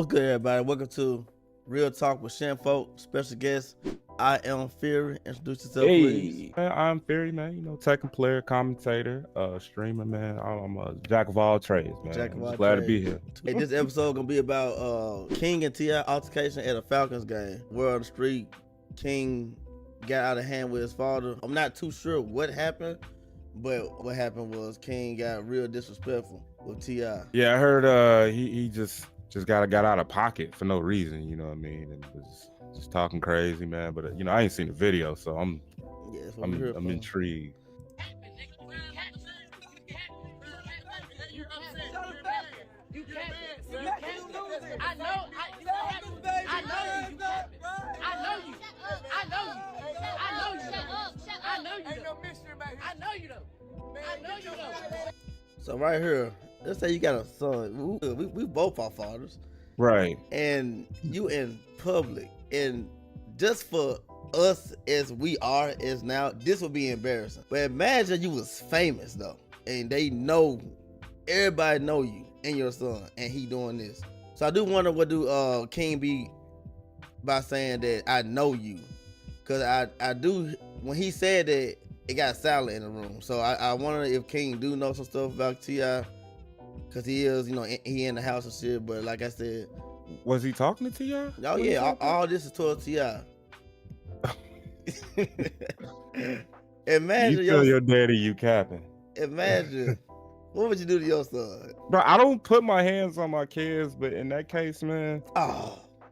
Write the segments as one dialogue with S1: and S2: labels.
S1: what's good, everybody? Welcome to Real Talk with ShinFolk. Special guest, I am Fury. Introduce yourself, please.
S2: Man, I'm Fury, man. You know, tech and player, commentator, streamer, man. I'm a jack of all trades, man.
S1: Jack of all
S2: glad to be
S1: trades.
S2: here.
S1: Hey, this episode gonna be about King and T.I. altercation at a Falcons game. Word on the street, King got out of hand with his father. I'm not too sure what happened, but what happened was King got real disrespectful with T.I.
S2: Yeah, I heard he just got out of pocket for no reason, you know what I mean, and was just talking crazy, man. But you know, I ain't seen the video, so I'm intrigued.
S1: So right here, let's say you got a son. We both are fathers,
S2: right?
S1: And you in public, and just for us as we are as now, this would be embarrassing. But imagine you was famous though, and everybody know you and your son, and he doing this. So I do wonder what do King be by saying that I know you, because I do, when he said that, it got silent in the room. So I wonder if King do know some stuff about T.I. because he is, you know, he in the house and shit. But like I said,
S2: was he talking to T.I.?
S1: Oh yeah, all this is towards T.I. Imagine
S2: you tell your daddy you capping.
S1: Imagine. What would you do to your son?
S2: Bro, I don't put my hands on my kids, but in that case, man,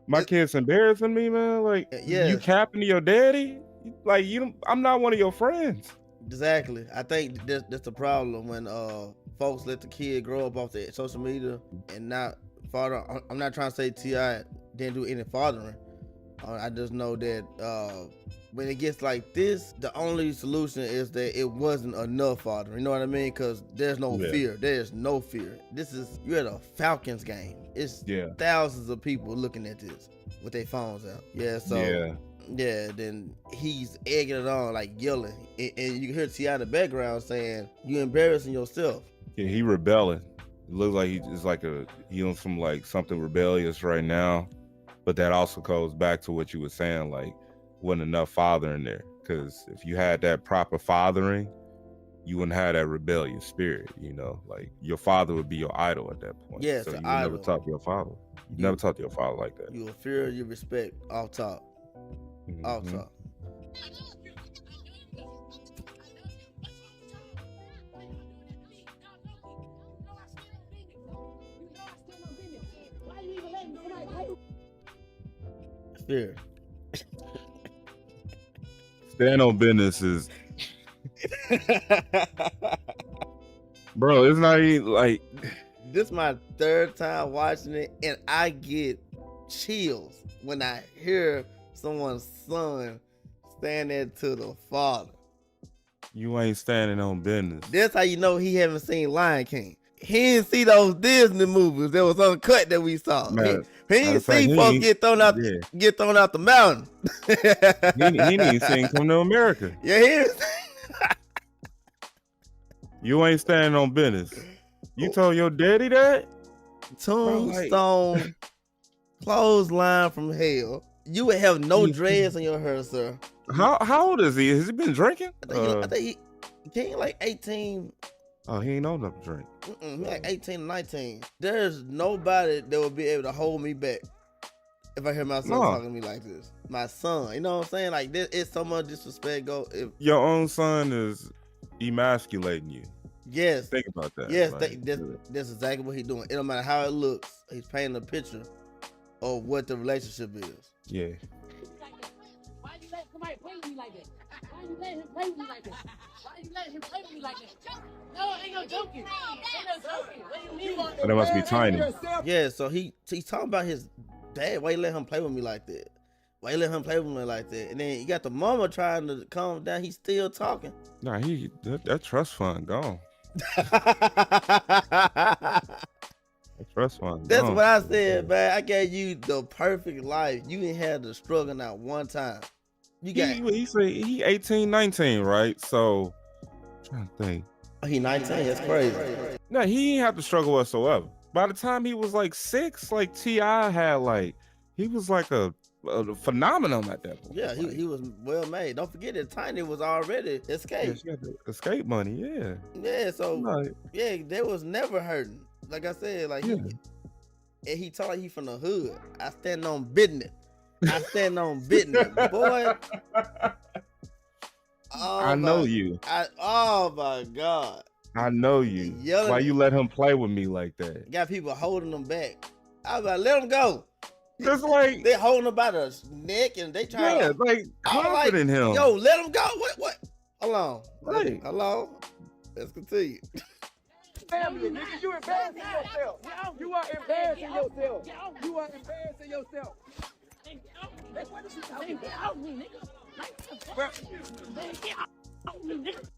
S2: my kid's embarrassing me, man. Like, you capping to your daddy? Like, I'm not one of your friends.
S1: Exactly. I think that's the problem when folks let the kid grow up off the social media and not father. I'm not trying to say T.I. didn't do any fathering. I just know that when it gets like this, the only solution is that it wasn't enough fathering. You know what I mean? Because there's no fear. There's no fear. You're at a Falcons game. It's thousands of people looking at this with their phones out. Then he's egging it on, like yelling. And you can hear T.I. in the background saying, "You embarrassing yourself."
S2: Yeah, he rebelling. It looks like he on some like something rebellious right now. But that also goes back to what you were saying, like, wasn't enough fathering there. Because if you had that proper fathering, you wouldn't have that rebellious spirit, you know? Like, your father would be your idol at that point.
S1: Yes,
S2: so you
S1: idol.
S2: never talk to your father. You never talk to your father like that.
S1: You will fear, you respect, off top.
S2: Mm-hmm.
S1: Off top. Fear.
S2: Stand on business is... Bro, it's not even like...
S1: This is my third time watching it, and I get chills when I hear someone's son standing to the father.
S2: You ain't standing on business.
S1: That's how you know he haven't seen Lion King. He didn't see those Disney movies that was uncut that we saw.
S2: Man,
S1: he didn't see folks get thrown out the mountain.
S2: he didn't see him come to America.
S1: Yeah, he didn't.
S2: You ain't standing on business. You told your daddy that?
S1: Tombstone, clothesline from hell. You would have no dreads on your hair, sir.
S2: How old is he? Has he been drinking?
S1: I think he like 18.
S2: Oh, he ain't old enough to drink.
S1: He like 18 or 19. There's nobody that will be able to hold me back if I hear my son talking to me like this. My son, you know what I'm saying? Like, this, it's so much disrespect.
S2: Your own son is emasculating you.
S1: Yes.
S2: Think about that.
S1: Yes, that's exactly what he's doing. It don't matter how it looks. He's painting a picture of what the relationship is.
S2: Yeah.
S3: Why you let somebody play with me like that? Why you let him play with me like that? Why you let him play with me like that? No, ain't no joking. Ain't no joking. What do you mean?
S2: But that must be tiny.
S1: Yeah, so he's talking about his dad. Why you let him play with me like that? Why you let him play with me like that? And then you got the mama trying to calm down. He's still talking.
S2: Nah, that trust fund gone. Trust fund.
S1: That's what I said, man. I gave you the perfect life. You ain't had to struggle not one time.
S2: He say he 18, 19, right? So I'm trying to think.
S1: He 19. That's crazy.
S2: No, he ain't have to struggle whatsoever. by the time he was like 6, like T.I. had like he was like a phenomenon at that point.
S1: Yeah,
S2: like,
S1: he was well made. Don't forget that Tiny was already
S2: yeah,
S1: escaped.
S2: she had the escape money. Yeah,
S1: Yeah, so
S2: like,
S1: yeah, they was never hurting. Like I said, like
S2: yeah.
S1: he told like he from the hood. I stand on business. I stand on business, boy. Oh
S2: I know
S1: my-
S2: you.
S1: oh my God.
S2: I know you.
S1: Yelling
S2: Why
S1: at-
S2: you let him play with me like that?
S1: Got people holding them back. I was like, let them go.
S2: Just like,
S1: They holding him by the neck and they trying
S2: yeah,
S1: to
S2: like
S1: I was like,
S2: confident him.
S1: Yo, let him go. What? Hold on.
S2: Right.
S1: Hello. Let's continue.
S4: Family, nigga, you embarrassing yourself. You are embarrassing yourself. You are embarrassing yourself.
S3: That's what you talking about. Get off me, nigga. Get off me, nigga.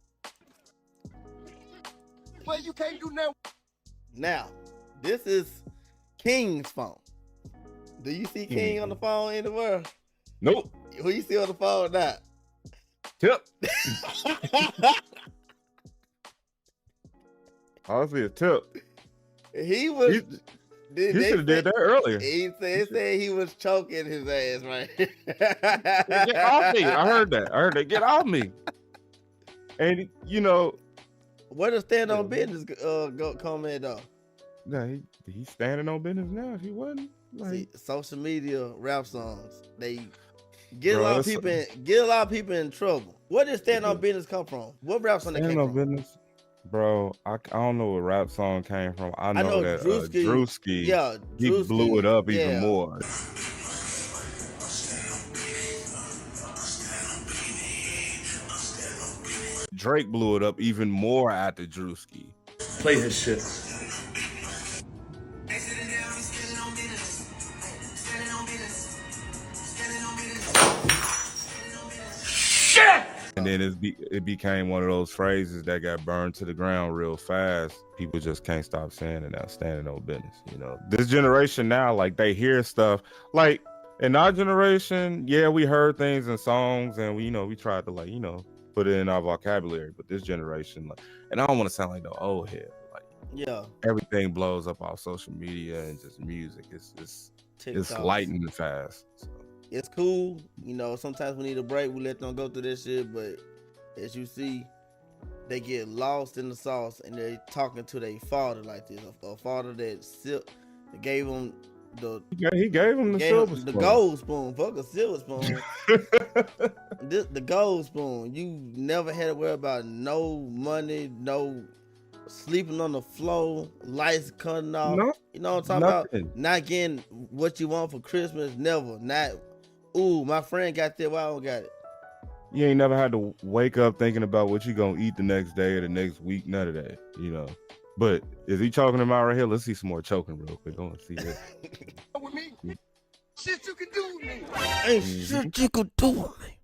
S4: But you can't do nothing.
S1: Now, this is King's phone. Do you see King on the phone in the world?
S2: Nope.
S1: Who you see on the phone now?
S2: Tip. Honestly, a tip.
S1: He was.
S2: He should have did that earlier.
S1: He said he was choking his ass, right?
S2: Get off me. I heard that. Get off me. And you know,
S1: Where does stand on business go come in though?
S2: nah, he's standing on business now. If he wasn't, like,
S1: See, social media rap songs, they get
S2: Bro,
S1: a lot of
S2: that's-
S1: people in trouble. Where did stand on business come from? What rap song that
S2: standing
S1: came
S2: on
S1: from?
S2: business. Bro, I don't know what rap song came from. I know that Drewski,
S1: Yeah,
S2: he
S1: Drewski,
S2: blew it up
S1: yeah.
S2: even more. Drake blew it up even more after Drewski.
S5: Play his shit.
S2: And then it became one of those phrases that got burned to the ground real fast. People just can't stop saying it now, standing on business. You know, this generation now, like, they hear stuff. Like, in our generation, yeah, we heard things in songs and we tried to, like, put it in our vocabulary. But this generation, like, and I don't want to sound like no old head, but, like,
S1: Yeah,
S2: everything blows up on social media and just music. It's
S1: TikTok.
S2: lightning fast. So.
S1: It's cool. Sometimes we need a break. We let them go through this shit, but as you see, they get lost in the sauce and they're talking to their father like this. A father that gave them
S2: He gave him the silver
S1: the
S2: spoon.
S1: gold spoon. Fuck a silver spoon. The gold spoon. You never had to worry about no money, no sleeping on the floor, lights cutting off.
S2: No,
S1: You know what I'm talking
S2: nothing.
S1: about? Not getting what you want for Christmas. Never. Not, ooh, my friend got that. Why I don't got it?
S2: You ain't never had to wake up thinking about what you gonna eat the next day or the next week. None of that, But is he choking him out right here? Let's see some more choking real quick. I want to see this.
S4: With me. Shit you can do with me.
S1: Ain't shit you could do with me.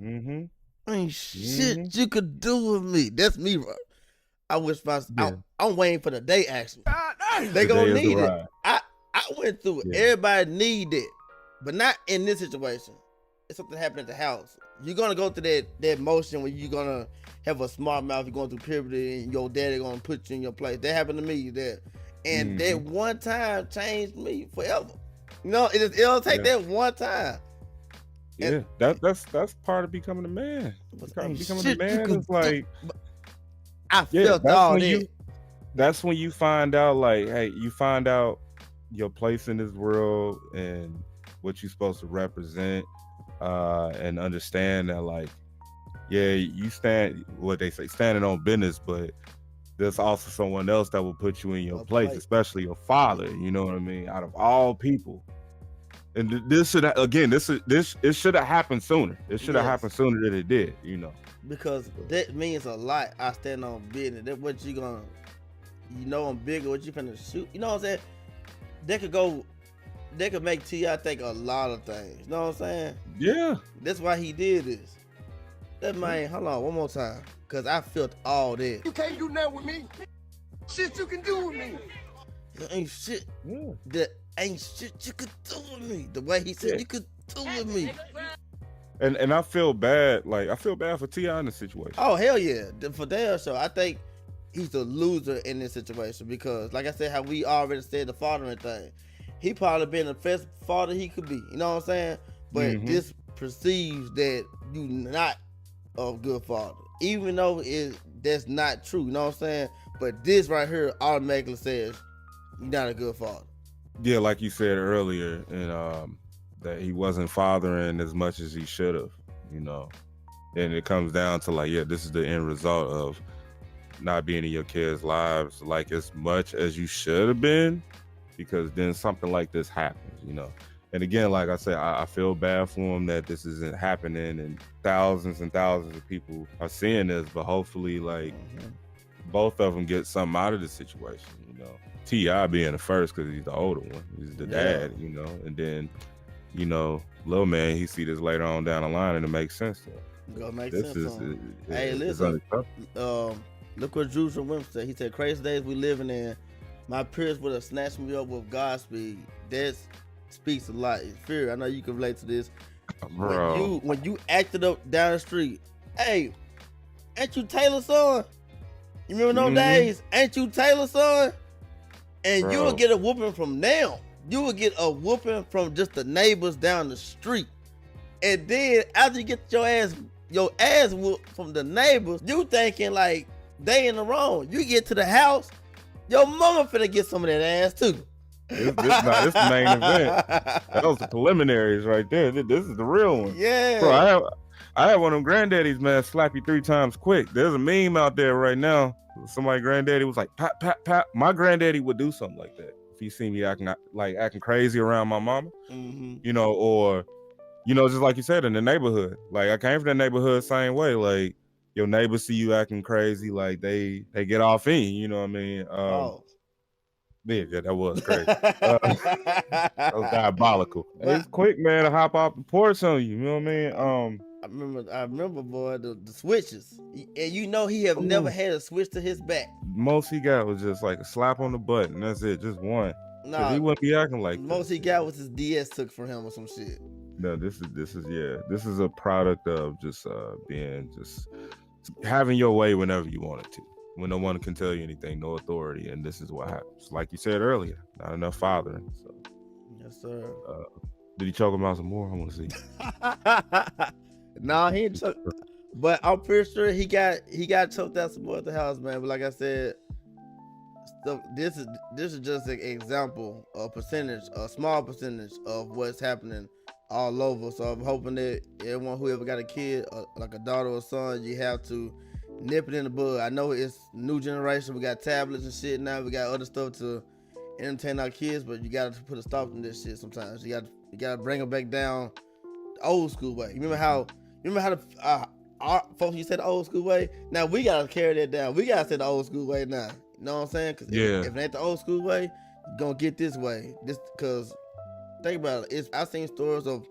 S2: Mm-hmm.
S1: Ain't shit you could do with me. That's me, bro. I wish I'm waiting for the day, actually. They gonna need it. I went through it.
S2: Yeah.
S1: Everybody need it. But not in this situation. It's something happened at the house. You're gonna go through that motion where you're gonna have a smart mouth. You're going through puberty, and your daddy gonna put you in your place. That happened to me. That one time changed me forever. It'll take that one time.
S2: Yeah, that's part of becoming a man. Becoming a man is like,
S1: I felt all that.
S2: That's when you find out, like, hey, you find out your place in this world and what you're supposed to represent, and understand that, like, yeah, you stand, what they say, standing on business, but there's also someone else that will put you in your place, especially your father. You know what I mean? Out of all people. And it should have happened sooner. It should have happened sooner than it did,
S1: Because that means a lot. I stand on business. That's what you gonna, I'm bigger. What you finna shoot? You know what I'm saying? They could make T.I. think a lot of things. You know what I'm saying?
S2: Yeah.
S1: That's why he did this. That man, hold on, one more time. Cause I felt all that.
S4: You can't do nothing with me. Shit you can do with me.
S1: There ain't shit.
S2: Yeah.
S1: That ain't shit you could do with me. The way he said you could do with me.
S2: And I feel bad. Like, I feel bad for T.I. in this situation.
S1: Oh, hell yeah. For damn sure. I think he's a loser in this situation because, like I said, how we already said the fathering thing, he probably been the best father he could be. You know what I'm saying? But this perceives that you not a good father, even though that's not true. You know what I'm saying? But this right here automatically says you're not a good father.
S2: Yeah, like you said earlier, and that he wasn't fathering as much as he should have. You know, and it comes down to like, yeah, this is the end result of not being in your kids' lives like as much as you should have been, because then something like this happens, you know. And again, like I said, I feel bad for him that this isn't happening and thousands and thousands of people are seeing this, but hopefully like both of them get something out of the situation, you know. T.I. being the first because he's the older one, he's the dad, you know, and then, you know, little man, he see this later on down the line and it makes sense to him.
S1: Gonna make
S2: This
S1: sense.
S2: is
S1: Hey, listen. Look what Drew from Wimp said. He said, "Crazy days we living in. My peers would have snatched me up with Godspeed." That speaks a lot. Fear, I know you can relate to this.
S2: Bro.
S1: When you acted up down the street, hey, ain't you Taylor's son? You remember those days? Ain't you Taylor's son? And you would get a whooping from them. You would get a whooping from just the neighbors down the street. And then after you get your ass whooped from the neighbors, you thinking like they in the wrong. You get to the house, your mama finna get some of that ass too.
S2: This the main event. That was the preliminaries right there. This is the real one.
S1: Yeah.
S2: Bro, I had one of them granddaddies, man, slap you 3 times quick. There's a meme out there right now. Somebody granddaddy was like, pat, pat, pat. My granddaddy would do something like that. If he see me acting crazy around my mama, you know, or, you know, just like you said, in the neighborhood. Like, I came from the neighborhood same way. Like, your neighbors see you acting crazy, like they get off in you know what I mean? Yeah, that was crazy. That was diabolical. It's quick, man, to hop off the porch on you. You know what I mean?
S1: I remember, boy, the switches, and you know he have never had a switch to his back.
S2: Most he got was just like a slap on the button. That's it, just one.
S1: Nah,
S2: he wouldn't be acting like
S1: most
S2: this.
S1: He got was his DS took from him or some shit.
S2: No, this is a product of just being just having your way whenever you want it to. When no one can tell you anything, no authority, and this is what happens. Like you said earlier, not enough fathering. So,
S1: yes, sir.
S2: Did he choke him out some more? I want to see.
S1: Nah, he didn't choke, but I'm pretty sure he got choked out some more at the house, man. But like I said, this is just an example, a small percentage of what's happening all over. So I'm hoping that everyone who ever got a kid, like a daughter or son, you have to nip it in the bud. I know it's new generation. We got tablets and shit now. We got other stuff to entertain our kids, but you got to put a stop to this shit sometimes. You got to bring them back down the old school way. You remember how the our folks used to say the old school way? Now we got to carry that down. We got to say the old school way now. You know what I'm saying? Because if it ain't the old school way, you're going to get this way. Because think about it. I've seen stories of,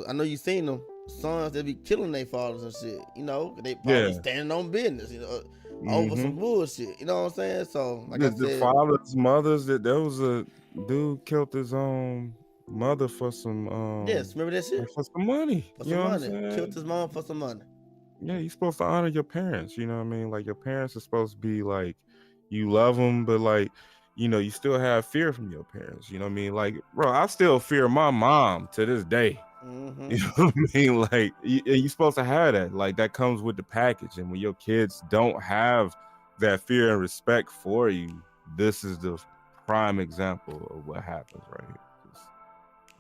S1: I know you've seen them, sons that be killing their fathers and shit. You know, they probably standing on business, you know, over some bullshit. You know what I'm saying? So, like I said,
S2: the fathers, mothers, there was a dude killed his own mother for some
S1: yes, remember that shit?
S2: For some money.
S1: For some money. Killed his mom for some money.
S2: Yeah, you're supposed to honor your parents, you know what I mean? Like, your parents are supposed to be like, you love them, but like, you know, you still have fear from your parents, you know what I mean? Like, bro, I still fear my mom to this day. You know what I mean? Like, you're supposed to have that. Like, that comes with the package. And when your kids don't have that fear and respect for you, this is the prime example of what happens right here.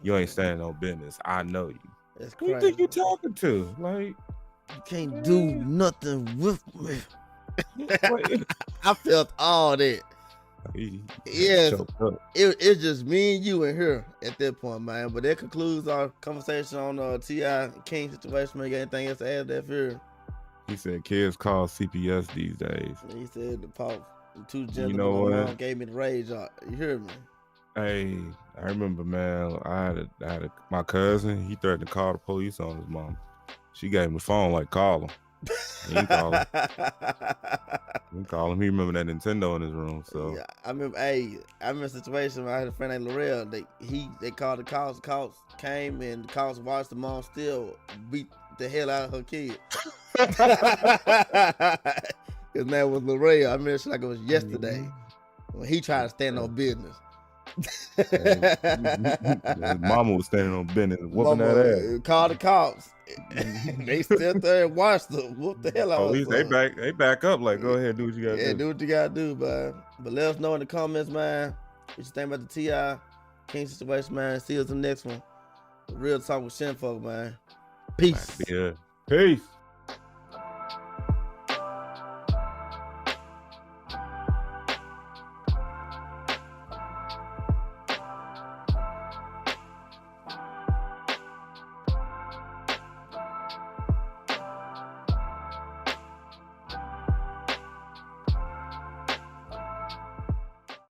S2: You ain't standing on business. I know you.
S1: That's
S2: crazy. Who you think you talking to? Like,
S1: you can't do nothing with me. I felt all that. Yes, it's just me and you in here at that point, man. But that concludes our conversation on T.I. King situation. Man, you got anything else to add to that fear?
S2: He said kids call CPS these days.
S1: He said the two gentlemen, my mom gave me the rage. You hear me?
S2: Hey, I remember, man. I had my cousin. He threatened to call the police on his mom. She gave him the phone, like, call him. He didn't call him. He didn't call him. He remember that Nintendo in his room. So
S1: yeah, I remember a situation where I had a friend named Laurel. They called the cops. The cops came and the cops watched the mom still beat the hell out of her kid. His name was Larray. I remember like it was yesterday when he tried to stand on business.
S2: His mama was standing on business, whooping that ass.
S1: Called the cops. They stood there and watched them. What the hell?
S2: Police, they back up. Like, go ahead, do what you gotta do.
S1: Yeah, do what you gotta do, man. But let us know in the comments, man, what you think about the T.I. King situation, man. See us in the next one. Real talk with ShinFolk, man. Peace.
S2: Yeah. Peace.